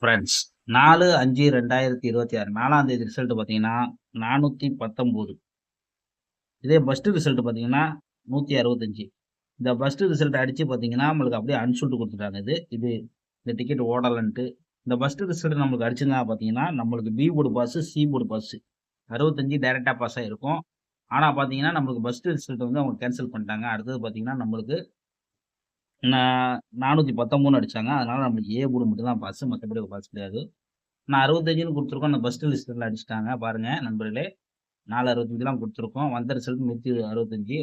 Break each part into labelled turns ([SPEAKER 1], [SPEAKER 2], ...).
[SPEAKER 1] Friends 4/5/2026 4ஆம் தேதி result பார்த்தீங்கன்னா 419. இதே ஃபர்ஸ்ட் ரிசல்ட் பார்த்தீங்கன்னா 165. இந்த ஃபர்ஸ்ட் ரிசல்ட் அடிச்சு பார்த்தீங்கன்னா நம்மளுக்கு அப்படியே அன்சூல்ட் கொடுத்துட்டாங்க. இது இந்த டிக்கெட் ஓடலன்ட்டு. இந்த ஃபர்ஸ்ட் ரிசல்ட் நம்மளுக்கு அடிச்சுன்னா பார்த்தீங்கன்னா நம்மளுக்கு B board pass, C board pass 65 டைரக்டா பாஸ் ஆயிருக்கும். ஆனா பார்த்தீங்கன்னா நம்மளுக்கு ஃபர்ஸ்ட் ரிசல்ட் வந்து அவங்க கேன்சல் பண்ணிட்டாங்க. அடுத்தது பார்த்தீங்கன்னா நம்மளுக்கு 419 அடிச்சாங்க. அதனால நம்மளுக்கு ஏ போர்டு மட்டும் தான் பாஸ், மத்தபடி பாஸ் கிடையாது. நான் 65ன்னு குடுத்துருக்கோம். அந்த ஃபர்ஸ்ட் லிஸ்ட்ல அடிச்சுட்டாங்க. பாருங்க நண்பர்களே. 465லாம் குடுத்துருக்கோம். வந்த ரிசல்ட் 165.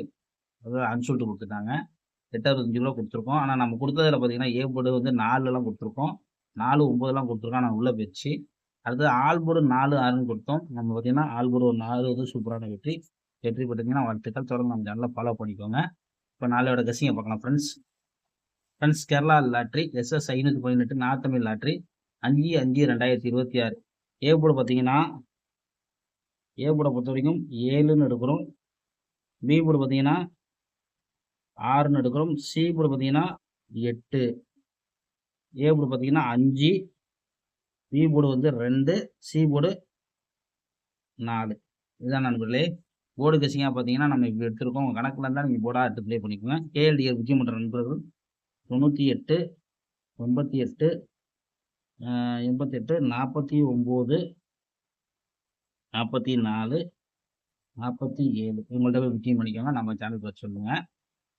[SPEAKER 1] அதாவது அன்சூல்ட் குடுத்துட்டாங்க. 865 ரூவா குடுத்துருக்கோம். ஆனா நம்ம குடுத்ததுல பார்த்தீங்கன்னா, ஏ போர்டு வந்து 4லாம் குடுத்துருக்கோம். 4, 9லாம் குடுத்துருக்கோம். ஆனா உள்ள போயிருச்சு. அடுத்து ஆல் போர்டு 4, 6ன்னு குடுத்தோம். நம்ம பார்த்தீங்கன்னா, ஆல் போர்டு ஒரு 4 வந்து சூப்பரான வெற்றி. வெற்றி பெற்றீங்கன்னா வாழ்த்துக்கள். தொடர்ந்து நம்ம சேனல ஃபாலோ பண்ணிக்கோங்க. இப்ப நாளையோட கெஸ்ஸிங்க பார்க்கலாம் friends. Kerala lottery SS 518 north Tamil lottery 5/5/2026. A board பார்த்தீங்கன்னா, ஏ போர்டை பொறுத்த வரைக்கும் 7ன்னு எடுக்கிறோம். பி போர்டு பார்த்தீங்கன்னா 6ன்னு எடுக்கிறோம். சி போர்டு பார்த்தீங்கன்னா 8. ஏ போர்டு பார்த்தீங்கன்னா 5. பி போர்டு வந்து 2. C board 4. இதுதான் நண்பர்களே. போர்டு கெஸ்ஸிங்கா பார்த்தீங்கன்னா நம்ம இப்படி எடுத்திருக்கோம். உங்க கணக்குல இருந்தா நீங்க போர்டா எடுத்து ப்ளே பண்ணிக்கோங்க. கேஎல்டிஏ புக்கிங் பண்ற நண்பர்கள் 98, 88, 89, 49, 44, 47 இவங்கள்ட்ட போய் புக்கிங் பண்ணிக்கோங்க. நம்ம சேனலுக்கு வர சொல்லுங்க.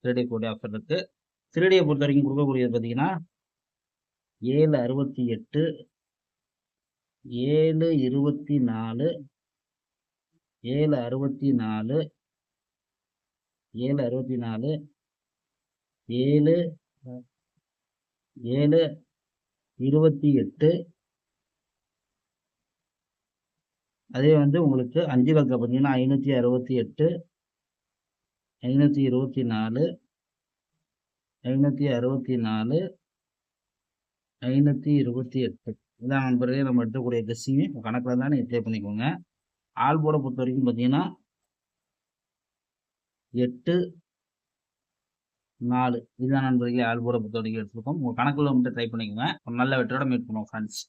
[SPEAKER 1] 3D கோடி ஆஃபர் இருக்கு. 3Dயை பொறுத்த வரைக்கும் கொடுக்கக்கூடியது பார்த்தீங்கன்னா 768, 724, 764, 764, 7, 728. அதே வந்து உங்களுக்கு 5 இலக்க பார்த்தீங்கன்னா 568, 524, 564, 528. இதான் நண்பர்களே நம்ம எடுக்கக்கூடிய கெஸ்ஸிங். கணக்கில் தான் நீங்கள் ப்ளே பண்ணிக்கோங்க. ஆல் போர்டை பொறுத்த வரைக்கும் பார்த்தீங்கன்னா 8, 4 இதுதான் நண்பர்களே ஆல் போர்டை பொறுத்த வரைக்கும் எடுத்துருக்கோம். உங்கள் கணக்குள்ள மட்டும் ட்ரை பண்ணிக்கோங்க. ஒரு நல்ல வெற்றியோட மீட் பண்ணுவோம் ஃப்ரெண்ட்ஸ்.